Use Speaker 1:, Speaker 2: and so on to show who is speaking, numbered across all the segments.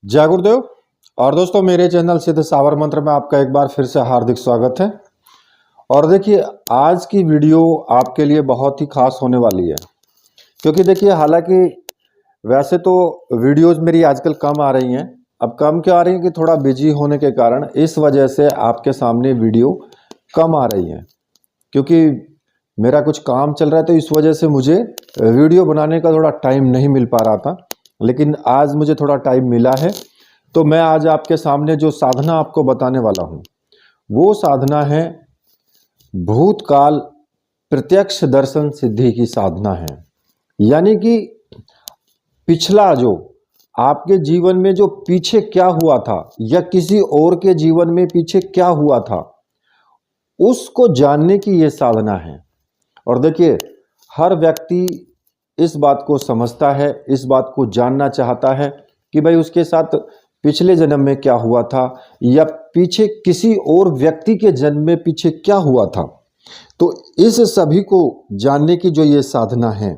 Speaker 1: जय गुरुदेव। और दोस्तों, मेरे चैनल सिद्ध सावर मंत्र में आपका एक बार फिर से हार्दिक स्वागत है। और देखिए, आज की वीडियो आपके लिए बहुत ही खास होने वाली है, क्योंकि देखिए, हालांकि वैसे तो वीडियोस मेरी आजकल कम आ रही हैं। अब कम क्यों आ रही हैं कि थोड़ा बिजी होने के कारण इस वजह से आपके सामने वीडियो कम आ रही हैं, क्योंकि मेरा कुछ काम चल रहा है, तो इस वजह से मुझे वीडियो बनाने का थोड़ा टाइम नहीं मिल पा रहा था। लेकिन आज मुझे थोड़ा टाइम मिला है, तो मैं आज आपके सामने जो साधना आपको बताने वाला हूं, वो साधना है भूतकाल प्रत्यक्ष दर्शन सिद्धि की साधना है। यानी कि पिछला जो आपके जीवन में जो पीछे क्या हुआ था, या किसी और के जीवन में पीछे क्या हुआ था, उसको जानने की ये साधना है। और देखिए, हर व्यक्ति इस बात को समझता है, इस बात को जानना चाहता है कि भाई उसके साथ पिछले जन्म में क्या हुआ था, या पीछे किसी और व्यक्ति के जन्म में पीछे क्या हुआ था। तो इस सभी को जानने की जो ये साधना है,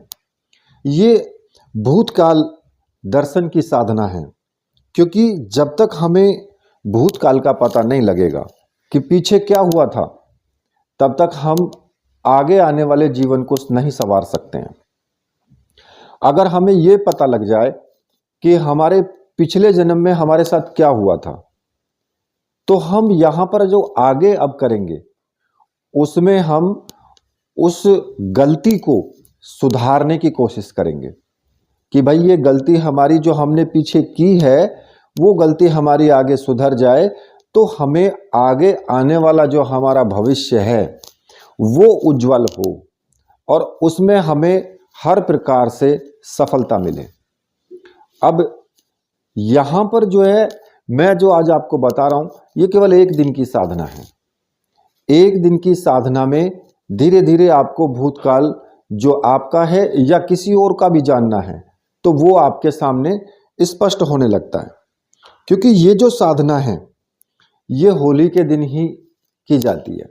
Speaker 1: ये भूतकाल दर्शन की साधना है। क्योंकि जब तक हमें भूतकाल का पता नहीं लगेगा कि पीछे क्या हुआ था, तब तक हम आगे आने वाले जीवन को नहीं संवार सकते हैं। अगर हमें ये पता लग जाए कि हमारे पिछले जन्म में हमारे साथ क्या हुआ था, तो हम यहां पर जो आगे अब करेंगे, उसमें हम उस गलती को सुधारने की कोशिश करेंगे कि भाई ये गलती हमारी जो हमने पीछे की है, वो गलती हमारी आगे सुधर जाए, तो हमें आगे आने वाला जो हमारा भविष्य है वो उज्जवल हो, और उसमें हमें हर प्रकार से सफलता मिले। अब यहां पर जो है, मैं जो आज आपको बता रहा हूं, ये केवल एक दिन की साधना है। एक दिन की साधना में धीरे धीरे आपको भूतकाल जो आपका है या किसी और का भी जानना है, तो वो आपके सामने स्पष्ट होने लगता है। क्योंकि ये जो साधना है, ये होली के दिन ही की जाती है।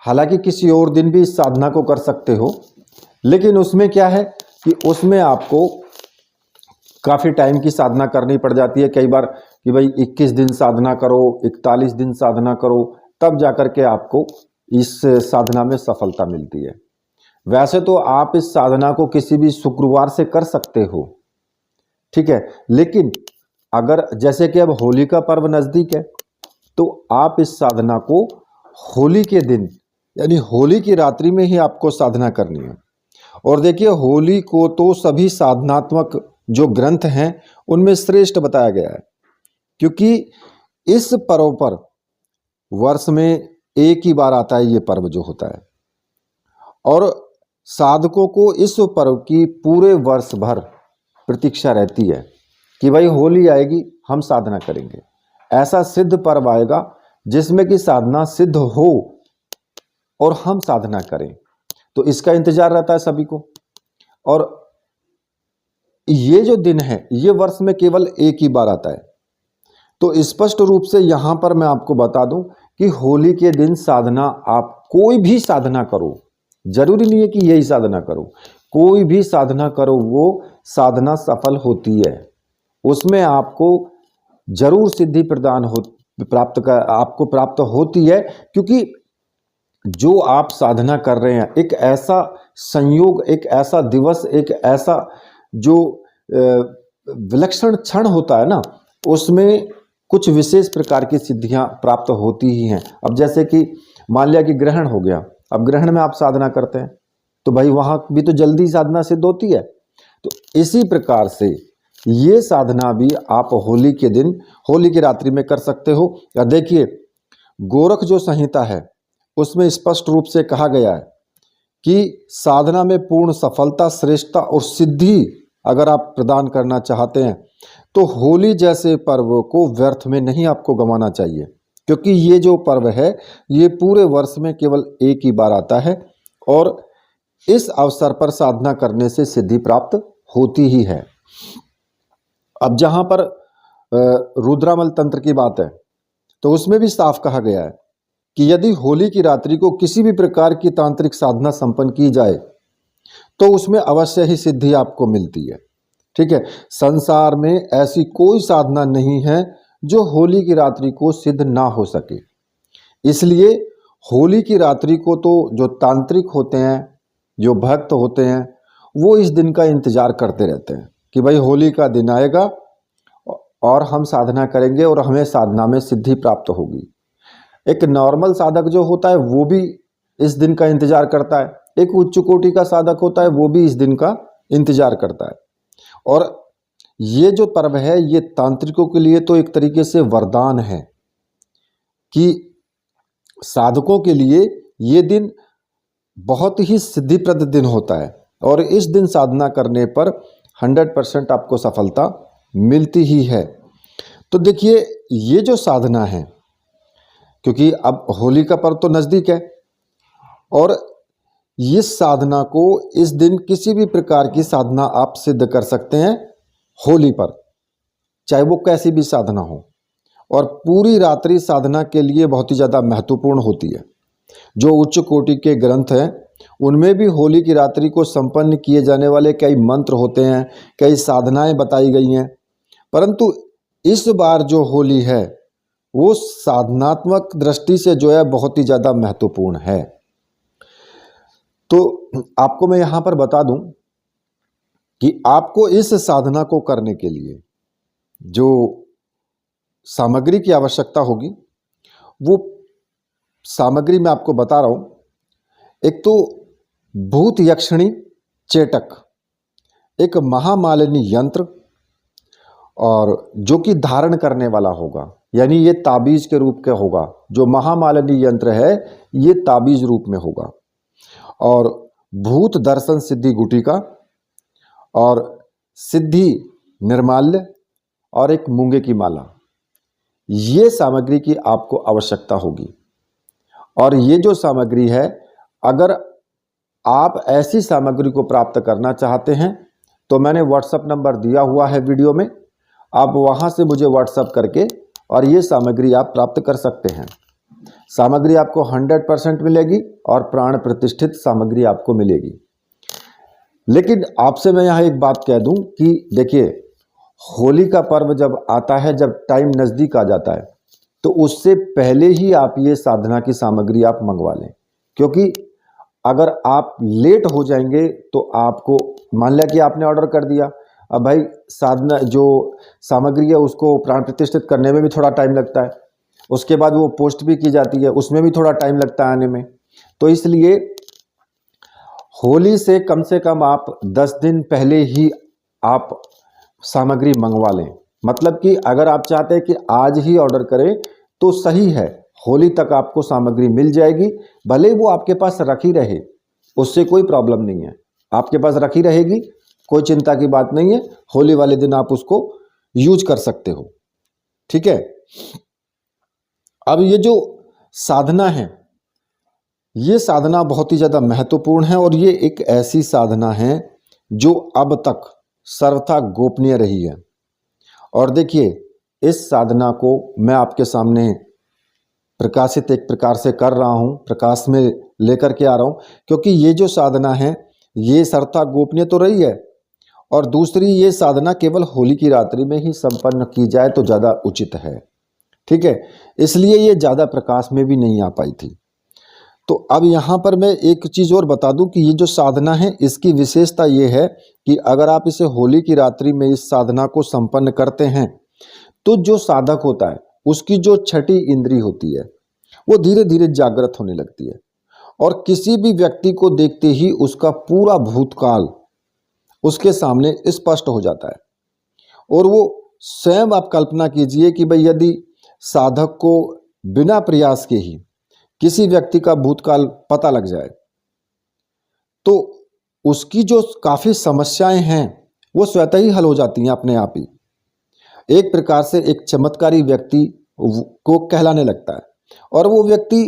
Speaker 1: हालांकि किसी और दिन भी इस साधना को कर सकते हो, लेकिन उसमें क्या है कि उसमें आपको काफ़ी टाइम की साधना करनी पड़ जाती है। कई बार कि भाई 21 दिन साधना करो, 41 दिन साधना करो, तब जाकर के आपको इस साधना में सफलता मिलती है। वैसे तो आप इस साधना को किसी भी शुक्रवार से कर सकते हो, ठीक है। लेकिन अगर जैसे कि अब होली का पर्व नज़दीक है, तो आप इस साधना को होली के दिन, यानी होली की रात्रि में ही आपको साधना करनी है। और देखिए, होली को तो सभी साधनात्मक जो ग्रंथ हैं उनमें श्रेष्ठ बताया गया है, क्योंकि इस पर्व पर वर्ष में एक ही बार आता है ये पर्व जो होता है। और साधकों को इस पर्व की पूरे वर्ष भर प्रतीक्षा रहती है कि भाई होली आएगी, हम साधना करेंगे। ऐसा सिद्ध पर्व आएगा जिसमें कि साधना सिद्ध हो और हम साधना करें, तो इसका इंतजार रहता है सभी को। और ये जो दिन है, ये वर्ष में केवल एक ही बार आता है। तो स्पष्ट रूप से यहां पर मैं आपको बता दूं कि होली के दिन साधना, आप कोई भी साधना करो, जरूरी नहीं है कि यही साधना करो, कोई भी साधना करो, वो साधना सफल होती है। उसमें आपको जरूर सिद्धि प्रदान हो आपको प्राप्त होती है। क्योंकि जो आप साधना कर रहे हैं, एक ऐसा संयोग, एक ऐसा दिवस, एक ऐसा जो विलक्षण क्षण होता है ना, उसमें कुछ विशेष प्रकार की सिद्धियां प्राप्त होती ही हैं। अब जैसे कि मान लिया कि ग्रहण हो गया, अब ग्रहण में आप साधना करते हैं, तो भाई वहां भी तो जल्दी साधना सिद्ध होती है। तो इसी प्रकार से ये साधना भी आप होली के दिन, होली की रात्रि में कर सकते हो। या देखिए, गोरख जो संहिता है उसमें स्पष्ट रूप से कहा गया है कि साधना में पूर्ण सफलता, श्रेष्ठता और सिद्धि अगर आप प्रदान करना चाहते हैं, तो होली जैसे पर्व को व्यर्थ में नहीं आपको गंवाना चाहिए। क्योंकि ये जो पर्व है, ये पूरे वर्ष में केवल एक ही बार आता है, और इस अवसर पर साधना करने से सिद्धि प्राप्त होती ही है। अब जहां पर रुद्रामल तंत्र की बात है, तो उसमें भी साफ कहा गया है कि यदि होली की रात्रि को किसी भी प्रकार की तांत्रिक साधना संपन्न की जाए, तो उसमें अवश्य ही सिद्धि आपको मिलती है। ठीक है, संसार में ऐसी कोई साधना नहीं है जो होली की रात्रि को सिद्ध ना हो सके। इसलिए होली की रात्रि को तो जो तांत्रिक होते हैं, जो भक्त होते हैं, वो इस दिन का इंतजार करते रहते हैं कि भाई होली का दिन आएगा और हम साधना करेंगे और हमें साधना में सिद्धि प्राप्त होगी। एक नॉर्मल साधक जो होता है वो भी इस दिन का इंतजार करता है, एक उच्च कोटि का साधक होता है वो भी इस दिन का इंतजार करता है। और ये जो पर्व है ये तांत्रिकों के लिए तो एक तरीके से वरदान है कि साधकों के लिए ये दिन बहुत ही सिद्धिप्रद दिन होता है और इस दिन साधना करने पर 100% आपको सफलता मिलती ही है। तो देखिए ये जो साधना है, क्योंकि अब होली का पर्व तो नज़दीक है और इस साधना को इस दिन किसी भी प्रकार की साधना आप सिद्ध कर सकते हैं होली पर, चाहे वो कैसी भी साधना हो। और पूरी रात्रि साधना के लिए बहुत ही ज़्यादा महत्वपूर्ण होती है। जो उच्च कोटि के ग्रंथ हैं उनमें भी होली की रात्रि को संपन्न किए जाने वाले कई मंत्र होते हैं, कई साधनाएं बताई गई हैं, परंतु इस बार जो होली है वो साधनात्मक दृष्टि से जो है बहुत ही ज़्यादा महत्वपूर्ण है। तो आपको मैं यहाँ पर बता दूं कि आपको इस साधना को करने के लिए जो सामग्री की आवश्यकता होगी वो सामग्री मैं आपको बता रहा हूं। एक तो भूत यक्षिणी चेटक, एक महामालिनी यंत्र, और जो कि धारण करने वाला होगा, यानी ये ताबीज के रूप का होगा। जो महामालिनी यंत्र है ये ताबीज रूप में होगा, और भूत दर्शन सिद्धि गुटिका, और सिद्धि निर्माल्य, और एक मूंगे की माला। ये सामग्री की आपको आवश्यकता होगी। और ये जो सामग्री है, अगर आप ऐसी सामग्री को प्राप्त करना चाहते हैं तो मैंने व्हाट्सएप नंबर दिया हुआ है वीडियो में, आप वहां से मुझे व्हाट्सएप करके और ये सामग्री आप प्राप्त कर सकते हैं। सामग्री आपको 100% मिलेगी और प्राण प्रतिष्ठित सामग्री आपको मिलेगी। लेकिन आपसे मैं यहाँ एक बात कह दूं कि देखिए, होली का पर्व जब आता है, जब टाइम नज़दीक आ जाता है, तो उससे पहले ही आप ये साधना की सामग्री आप मंगवा लें। क्योंकि अगर आप लेट हो जाएंगे तो आपको, मान लिया कि आपने ऑर्डर कर दिया, अब भाई साधना जो सामग्री है उसको प्राण प्रतिष्ठित करने में भी थोड़ा टाइम लगता है, उसके बाद वो पोस्ट भी की जाती है, उसमें भी थोड़ा टाइम लगता है आने में। तो इसलिए होली से कम आप 10 दिन पहले ही आप सामग्री मंगवा लें। मतलब कि अगर आप चाहते हैं कि आज ही ऑर्डर करें तो सही है, होली तक आपको सामग्री मिल जाएगी। भले वो आपके पास रखी रहे, उससे कोई प्रॉब्लम नहीं है, आपके पास रखी रहेगी, कोई चिंता की बात नहीं है। होली वाले दिन आप उसको यूज कर सकते हो, ठीक है। अब ये जो साधना है, ये साधना बहुत ही ज़्यादा महत्वपूर्ण है और ये एक ऐसी साधना है जो अब तक सर्वथा गोपनीय रही है। और देखिए, इस साधना को मैं आपके सामने प्रकाशित एक प्रकार से कर रहा हूँ, प्रकाश में लेकर के आ रहा हूँ, क्योंकि ये जो साधना है ये सर्वथा गोपनीय तो रही है, और दूसरी ये साधना केवल होली की रात्रि में ही संपन्न की जाए तो ज़्यादा उचित है, ठीक है। इसलिए ये ज़्यादा प्रकाश में भी नहीं आ पाई थी। तो अब यहाँ पर मैं एक चीज़ और बता दूं कि ये जो साधना है इसकी विशेषता ये है कि अगर आप इसे होली की रात्रि में इस साधना को संपन्न करते हैं तो जो साधक होता है उसकी जो छठी इंद्री होती है वो धीरे धीरे जागृत होने लगती है, और किसी भी व्यक्ति को देखते ही उसका पूरा भूतकाल उसके सामने स्पष्ट हो जाता है। और वो स्वयं, आप कल्पना कीजिए कि भाई यदि साधक को बिना प्रयास के ही किसी व्यक्ति का भूतकाल पता लग जाए तो उसकी जो काफ़ी समस्याएं हैं वो स्वतः ही हल हो जाती हैं अपने आप ही। एक प्रकार से एक चमत्कारी व्यक्ति को कहलाने लगता है, और वो व्यक्ति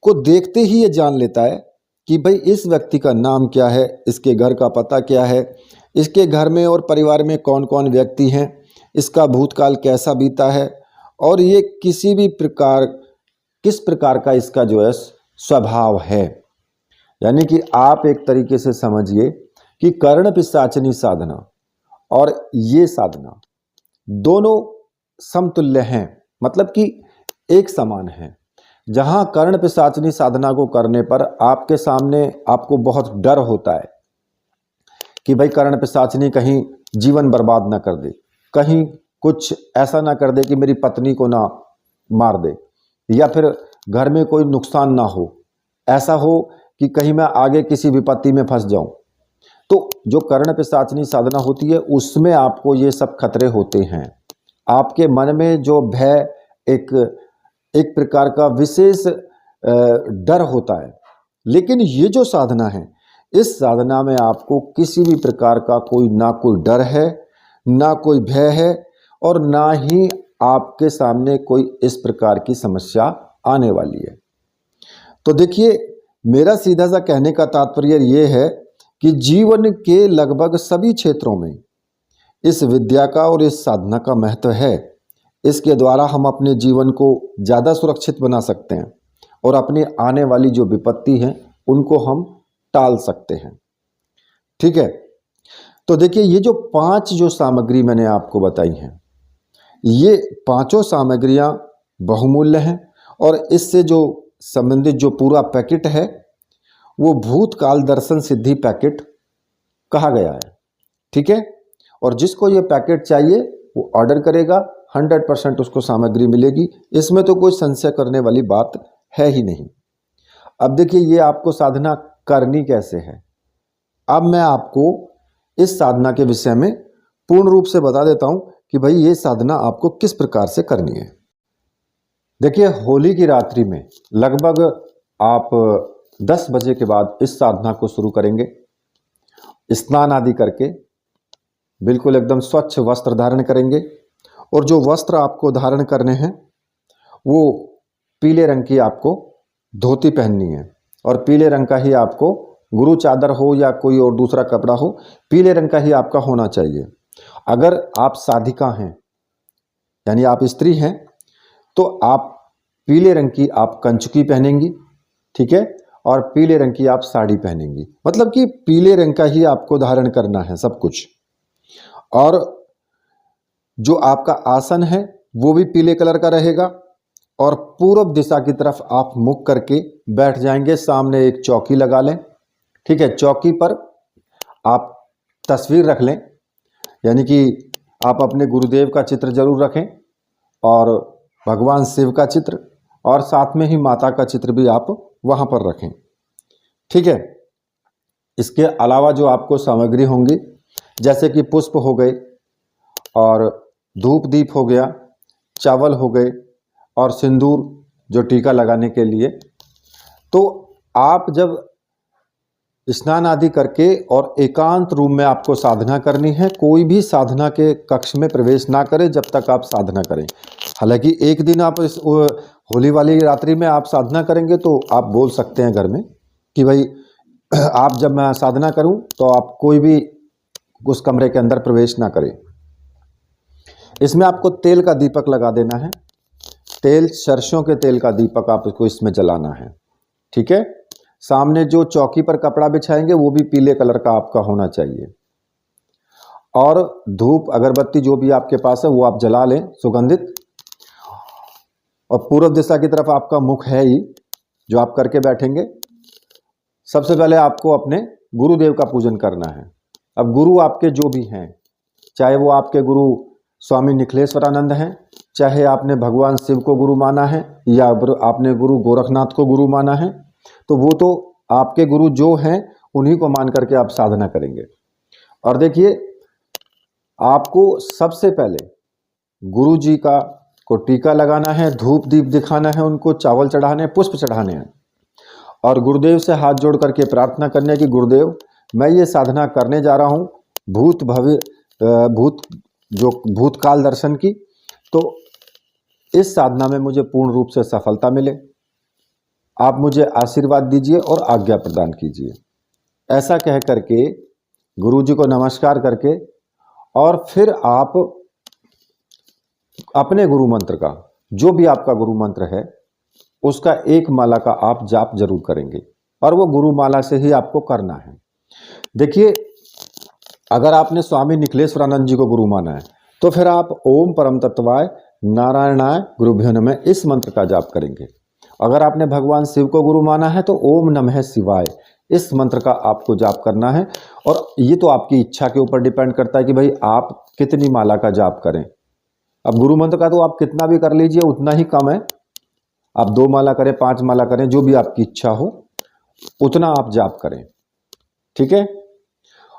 Speaker 1: को देखते ही ये जान लेता है कि भाई इस व्यक्ति का नाम क्या है, इसके घर का पता क्या है, इसके घर में और परिवार में कौन कौन व्यक्ति हैं, इसका भूतकाल कैसा बीता है, और ये किस प्रकार का इसका जो है स्वभाव है। यानी कि आप एक तरीके से समझिए कि कर्ण पिशाचिनी साधना, और ये साधना दोनों समतुल्य हैं, मतलब कि एक समान है। जहां कर्ण पिशाचनी साधना को करने पर आपके सामने आपको बहुत डर होता है कि भाई कर्ण पिशाचनी कहीं जीवन बर्बाद ना कर दे, कहीं कुछ ऐसा ना कर दे कि मेरी पत्नी को ना मार दे, या फिर घर में कोई नुकसान ना हो, ऐसा हो कि कहीं मैं आगे किसी विपत्ति में फंस जाऊं। तो जो कर्ण पिशाचनी साधना होती है उसमें आपको ये सब खतरे होते हैं। आपके मन में जो भय, एक प्रकार का विशेष डर होता है। लेकिन ये जो साधना है, इस साधना में आपको किसी भी प्रकार का ना कोई डर है, ना कोई भय है, और ना ही आपके सामने कोई इस प्रकार की समस्या आने वाली है। तो देखिए, मेरा सीधा सा कहने का तात्पर्य ये है कि जीवन के लगभग सभी क्षेत्रों में इस विद्या का और इस साधना का महत्व है। इसके द्वारा हम अपने जीवन को ज़्यादा सुरक्षित बना सकते हैं और अपनी आने वाली जो विपत्ति है उनको हम टाल सकते हैं। ठीक है, तो देखिए, ये जो 5 जो सामग्री मैंने आपको बताई हैं, ये पांचों सामग्रियां बहुमूल्य हैं और इससे जो संबंधित जो पूरा पैकेट है वो भूतकाल दर्शन सिद्धि पैकेट कहा गया है। ठीक है, और जिसको ये पैकेट चाहिए वो ऑर्डर करेगा, 100% उसको सामग्री मिलेगी। इसमें तो कोई संशय करने वाली बात है ही नहीं। अब देखिए, ये आपको साधना करनी कैसे है, अब मैं आपको इस साधना के विषय में पूर्ण रूप से बता देता हूं कि भाई ये साधना आपको किस प्रकार से करनी है। देखिए, होली की रात्रि में लगभग आप 10 बजे के बाद इस साधना को शुरू करेंगे। स्नान आदि करके बिल्कुल एकदम स्वच्छ वस्त्र धारण करेंगे, और जो वस्त्र आपको धारण करने हैं वो पीले रंग की आपको धोती पहननी है, और पीले रंग का ही आपको गुरु चादर हो या कोई और दूसरा कपड़ा हो, पीले रंग का ही आपका होना चाहिए। अगर आप साधिका हैं, यानी आप स्त्री हैं, तो आप पीले रंग की आप कंचुकी पहनेंगी। ठीक है, और पीले रंग की आप साड़ी पहनेंगी, मतलब कि पीले रंग का ही आपको धारण करना है सब कुछ। और जो आपका आसन है वो भी पीले कलर का रहेगा, और पूर्व दिशा की तरफ आप मुख करके बैठ जाएंगे। सामने एक चौकी लगा लें। ठीक है, चौकी पर आप तस्वीर रख लें, यानी कि आप अपने गुरुदेव का चित्र जरूर रखें, और भगवान शिव का चित्र, और साथ में ही माता का चित्र भी आप वहां पर रखें। ठीक है, इसके अलावा जो आपको सामग्री होंगी, जैसे कि पुष्प हो गए, और धूप दीप हो गया, चावल हो गए, और सिंदूर जो टीका लगाने के लिए। तो आप जब स्नान आदि करके और एकांत रूम में आपको साधना करनी है, कोई भी साधना के कक्ष में प्रवेश ना करें जब तक आप साधना करें। हालांकि एक दिन आप इस होली वाली रात्रि में आप साधना करेंगे तो आप बोल सकते हैं घर में कि भाई आप जब मैं साधना करूं तो आप कोई भी उस कमरे के अंदर प्रवेश ना करें। इसमें आपको तेल का दीपक लगा देना है, तेल सरसों के तेल का दीपक आपको इसमें जलाना है। ठीक है, सामने जो चौकी पर कपड़ा बिछाएंगे वो भी पीले कलर का आपका होना चाहिए, और धूप अगरबत्ती जो भी आपके पास है वो आप जला लें सुगंधित। और पूर्व दिशा की तरफ आपका मुख है ही जो आप करके बैठेंगे। सबसे पहले आपको अपने गुरुदेव का पूजन करना है। अब गुरु आपके जो भी हैं, चाहे वो आपके गुरु स्वामी निखिलेश्वरानंद हैं, चाहे आपने भगवान शिव को गुरु माना है, या आपने गुरु गोरखनाथ को गुरु माना है, तो वो तो आपके गुरु जो हैं उन्हीं को मान करके आप साधना करेंगे। और देखिए, आपको सबसे पहले गुरु जी को टीका लगाना है, धूप दीप दिखाना है, उनको चावल चढ़ाने, पुष्प चढ़ाने हैं, और गुरुदेव से हाथ जोड़ करके प्रार्थना करने है कि गुरुदेव, मैं ये साधना करने जा रहा हूँ भूतकाल दर्शन की, तो इस साधना में मुझे पूर्ण रूप से सफलता मिले। आप मुझे आशीर्वाद दीजिए और आज्ञा प्रदान कीजिए। ऐसा कह करके गुरु जी को नमस्कार करके, और फिर आप अपने गुरु मंत्र का, जो भी आपका गुरु मंत्र है, उसका एक माला का आप जाप जरूर करेंगे, और वो गुरु माला से ही आपको करना है। देखिए, अगर आपने स्वामी निखिलेश्वरानंद जी को गुरु माना है तो फिर आप ओम परम तत्वाय नारायणाय गुरुभ्यो नमः इस मंत्र का जाप करेंगे। अगर आपने भगवान शिव को गुरु माना है तो ओम नमः शिवाय इस मंत्र का आपको जाप करना है। और ये तो आपकी इच्छा के ऊपर डिपेंड करता है कि भाई आप कितनी माला का जाप करें। अब गुरु मंत्र का तो आप कितना भी कर लीजिए उतना ही कम है। आप 2 माला करें, 5 माला करें, जो भी आपकी इच्छा हो उतना आप जाप करें, ठीक है।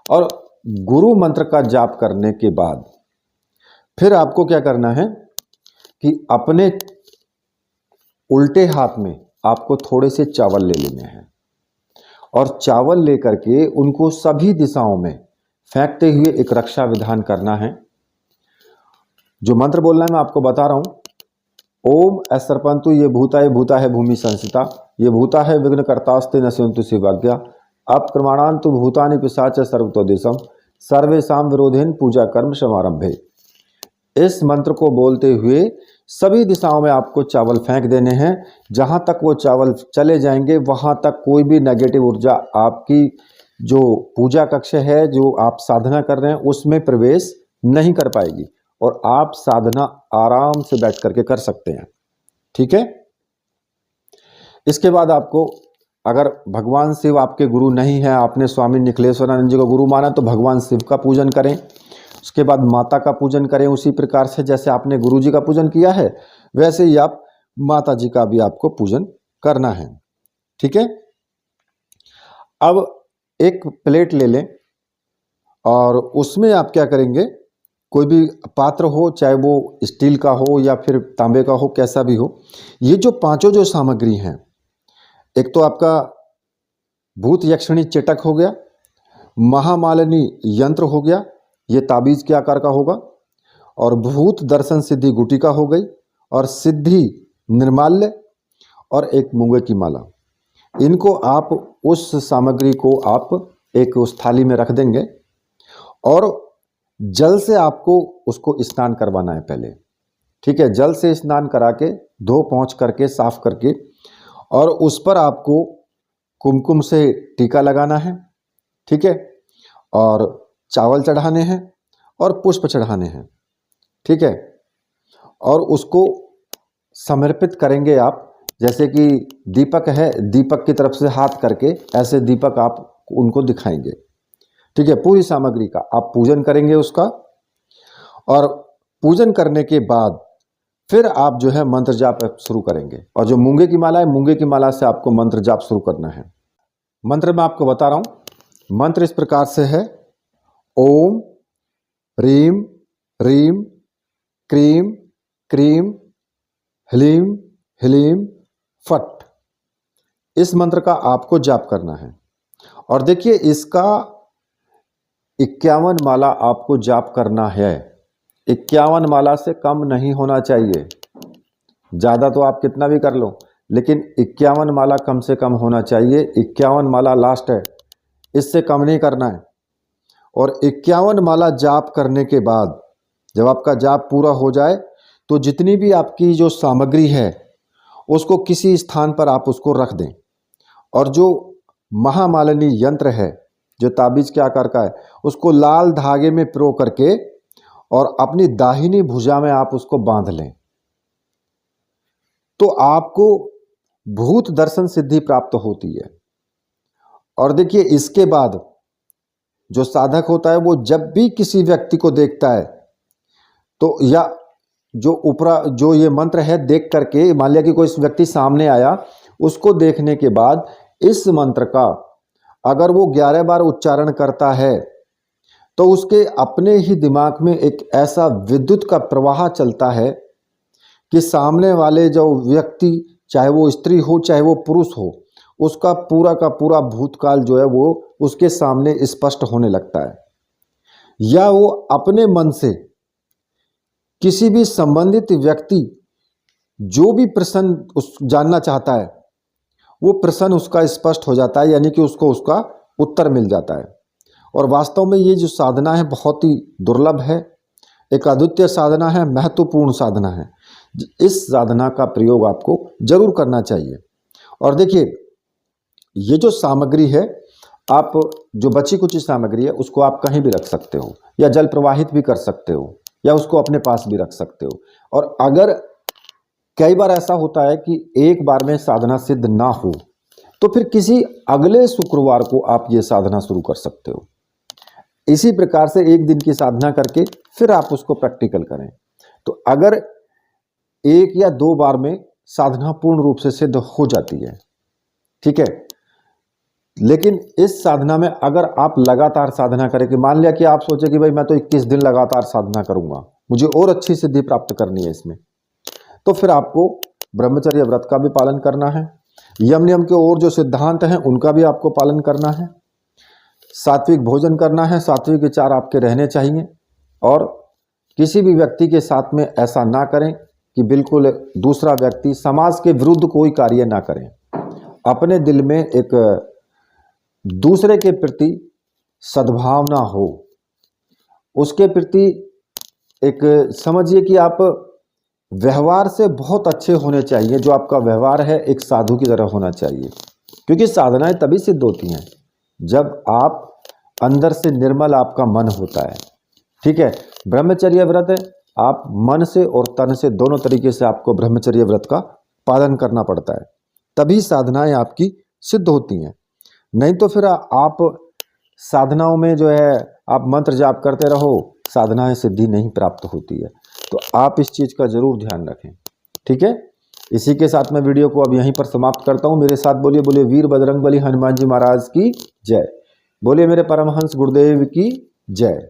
Speaker 1: और गुरु मंत्र का जाप करने के बाद फिर आपको क्या करना है कि अपने उल्टे हाथ में आपको थोड़े से चावल ले लेने हैं और चावल लेकर के उनको सभी दिशाओं में फेंकते हुए एक रक्षा विधान करना है। जो मंत्र बोलना है मैं आपको बता रहा हूं। ओम असर्पंतु ये भूता है भूमि संस्थिता, ये भूता है विघ्न कर्तास्ते नश्यन्तु शिवाज्ञा, अपक्रमाणांतु भूतानि पिशाच सर्वतो देशम, सर्वेषां विरोधेन पूजा कर्म समारंभे। इस मंत्र को बोलते हुए सभी दिशाओं में आपको चावल फेंक देने हैं। जहां तक वो चावल चले जाएंगे वहां तक कोई भी नेगेटिव ऊर्जा आपकी जो पूजा कक्ष है, जो आप साधना कर रहे हैं, उसमें प्रवेश नहीं कर पाएगी और आप साधना आराम से बैठ करके कर सकते हैं, ठीक है। इसके बाद आपको, अगर भगवान शिव आपके गुरु नहीं है, आपने स्वामी निखिलेश्वरानंद जी को गुरु माना, तो भगवान शिव का पूजन करें। उसके बाद माता का पूजन करें उसी प्रकार से जैसे आपने गुरु जी का पूजन किया है, वैसे ही आप माता जी का भी आपको पूजन करना है, ठीक है। अब एक प्लेट ले लें और उसमें आप क्या करेंगे, कोई भी पात्र हो, चाहे वो स्टील का हो या फिर तांबे का हो, कैसा भी हो, ये जो पांचों जो सामग्री हैं, एक तो आपका भूत यक्षिणी चटक हो गया, महामालिनी यंत्र हो गया, ये ताबीज के आकार का होगा, और भूत दर्शन सिद्धि गुटिका हो गई, और सिद्धि निर्माल्य, और एक मूंगे की माला। इनको आप उस सामग्री को आप एक उस थाली में रख देंगे और जल से आपको उसको स्नान करवाना है पहले, ठीक है। जल से स्नान करा के धो पोंछ करके साफ करके और उस पर आपको कुमकुम से टीका लगाना है, ठीक है, और चावल चढ़ाने हैं और पुष्प चढ़ाने हैं, ठीक है। और उसको समर्पित करेंगे आप, जैसे कि दीपक है, दीपक की तरफ से हाथ करके ऐसे दीपक आप उनको दिखाएंगे, ठीक है। पूरी सामग्री का आप पूजन करेंगे उसका, और पूजन करने के बाद फिर आप जो है मंत्र जाप शुरू करेंगे। और जो मूंगे की माला है, मूंगे की माला से आपको मंत्र जाप शुरू करना है। मंत्र मैं आपको बता रहा हूं। मंत्र इस प्रकार से है, ओम ह्रीम ह्रीम क्रीम क्रीम ह्लीम ह्लीम फट। इस मंत्र का आपको जाप करना है। और देखिए, इसका 51 माला आपको जाप करना है। 51 माला से कम नहीं होना चाहिए। ज़्यादा तो आप कितना भी कर लो, लेकिन 51 माला कम से कम होना चाहिए। 51 माला लास्ट है, इससे कम नहीं करना है। और 51 माला जाप करने के बाद जब आपका जाप पूरा हो जाए तो जितनी भी आपकी जो सामग्री है उसको किसी स्थान पर आप उसको रख दें। और जो महामालिनी यंत्र है, जो ताबीज के आकार का है, उसको लाल धागे में पिरो करके और अपनी दाहिनी भुजा में आप उसको बांध लें, तो आपको भूत दर्शन सिद्धि प्राप्त होती है। और देखिए, इसके बाद जो साधक होता है वो जब भी किसी व्यक्ति को देखता है तो, या जो ऊपरा जो ये मंत्र है देख करके, मान लिया कि कोई व्यक्ति सामने आया, उसको देखने के बाद इस मंत्र का अगर वो 11 बार उच्चारण करता है तो उसके अपने ही दिमाग में एक ऐसा विद्युत का प्रवाह चलता है कि सामने वाले जो व्यक्ति, चाहे वो स्त्री हो चाहे वो पुरुष हो, उसका पूरा का पूरा भूतकाल जो है वो उसके सामने स्पष्ट होने लगता है। या वो अपने मन से किसी भी संबंधित व्यक्ति जो भी प्रश्न उस जानना चाहता है, वो प्रश्न उसका स्पष्ट हो जाता है, यानी कि उसको उसका उत्तर मिल जाता है। और वास्तव में ये जो साधना है बहुत ही दुर्लभ है, एक अद्वितीय साधना है, महत्वपूर्ण साधना है। इस साधना का प्रयोग आपको जरूर करना चाहिए। और देखिए, ये जो सामग्री है आप जो बची कुछ सामग्री है उसको आप कहीं भी रख सकते हो, या जल प्रवाहित भी कर सकते हो, या उसको अपने पास भी रख सकते हो। और अगर कई बार ऐसा होता है कि एक बार में साधना सिद्ध ना हो, तो फिर किसी अगले शुक्रवार को आप ये साधना शुरू कर सकते हो। इसी प्रकार से एक दिन की साधना करके फिर आप उसको प्रैक्टिकल करें। तो अगर एक या दो बार में साधना पूर्ण रूप से सिद्ध हो जाती है, ठीक है, लेकिन इस साधना में अगर आप लगातार साधना करें, कि मान लिया कि आप सोचे कि भाई मैं तो 21 दिन लगातार साधना करूंगा, मुझे और अच्छी सिद्धि प्राप्त करनी है इसमें, तो फिर आपको ब्रह्मचर्य व्रत का भी पालन करना है, यम नियम के और जो सिद्धांत हैं उनका भी आपको पालन करना है, सात्विक भोजन करना है, सात्विक विचार आपके रहने चाहिए, और किसी भी व्यक्ति के साथ में ऐसा ना करें कि बिल्कुल दूसरा व्यक्ति समाज के विरुद्ध कोई कार्य ना करें। अपने दिल में एक दूसरे के प्रति सद्भावना हो, उसके प्रति एक समझिए कि आप व्यवहार से बहुत अच्छे होने चाहिए। जो आपका व्यवहार है एक साधु की तरह होना चाहिए, क्योंकि साधनाएं तभी सिद्ध होती हैं जब आप अंदर से निर्मल आपका मन होता है, ठीक है। ब्रह्मचर्य व्रत है, आप मन से और तन से दोनों तरीके से आपको ब्रह्मचर्य व्रत का पालन करना पड़ता है, तभी साधनाएं आपकी सिद्ध होती हैं। नहीं तो फिर आप साधनाओं में जो है आप मंत्र जाप करते रहो, साधनाएं सिद्धि नहीं प्राप्त होती है। तो आप इस चीज़ का जरूर ध्यान रखें, ठीक है। इसी के साथ मैं वीडियो को अब यहीं पर समाप्त करता हूं। मेरे साथ बोलिए, बोलिए वीर बजरंगबली हनुमान जी महाराज की जय, बोलिए मेरे परमहंस गुरुदेव की जय।